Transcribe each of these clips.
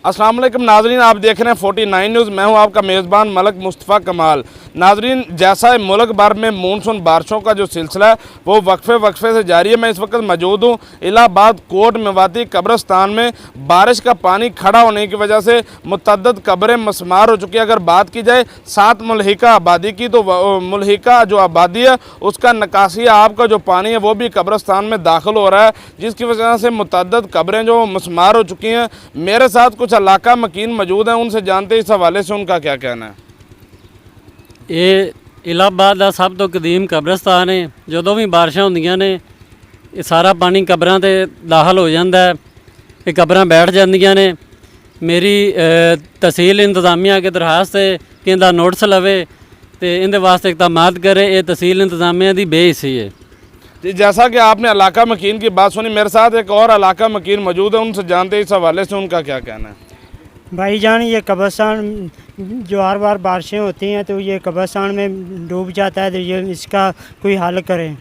अस्सलाम वालेकुम नाजरीन, आप देख रहे हैं 49 न्यूज़। मैं हूं आपका मेज़बान मलक मुस्तफ़ा कमाल। नाजरीन, जैसा मुल्क भर में मानसून बारिशों का जो सिलसिला है वो वक्फे से जारी है। मैं इस वक्त मौजूद हूं इलाहाबाद कोट मेवाती कब्रिस्तान में। बारिश का पानी खड़ा होने की वजह से मुतअद्दिद कब्रें मसमार हो चुकी है। अगर बात की जाए 7 मुल्हिका आबादी की, तो मुल्हिका जो आबादी है उसका नकासिया आपका जो पानी है वो भी कब्रिस्तान में दाखिल हो रहा है, जिसकी वजह से मुतअद्दिद कब्रें जो मसमार हो चुकी हैं। मेरे साथ कुछ इलाका मकीन मौजूद हैं, उनसे जानते इस हवाले से उनका क्या कहना है। ये इलाहाबाद का सब तो कदीम कब्रिस्तान है। जदों भी बारिशां होंदियां ने ये सारा पानी कब्रां ते दाखिल हो जाता है, ये कब्रां बैठ जांदियां ने। मेरी तहसील इंतजामिया के दरखास्त है कि इनका नोटिस लवे तो इनके वास्ते इकदामात करे। ये तहसील इंतजामिया की बेहिस्सी है जी। जैसा कि आपने इलाका मकीन की बात सुनी, मेरे साथ एक और इलाका मकीन मौजूद है, उनसे जानते इस हवाले से उनका क्या कहना है। भाईजान, ये कब्रिस्तान जो हर बार बारिशें होती हैं तो ये कब्रिस्तान में डूब जाता है, तो ये इसका कोई हल करें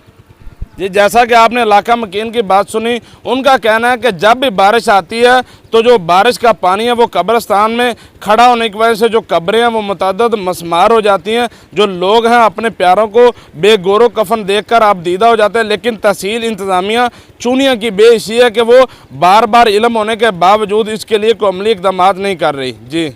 जी। जैसा कि आपने इलाका मकीन की बात सुनी, उनका कहना है कि जब भी बारिश आती है तो जो बारिश का पानी है वो कब्रिस्तान में खड़ा होने की वजह से जो कब्रें हैं वो मुतअद्दिद मसमार हो जाती हैं। जो लोग हैं अपने प्यारों को बेगोरो कफन देखकर आप दीदा हो जाते हैं, लेकिन तहसील इंतज़ामिया चूनिया की बेहिस्सी है कि वो बार बार इल्म होने के बावजूद इसके लिए कोई अमली इक़दामात नहीं कर रही। जी।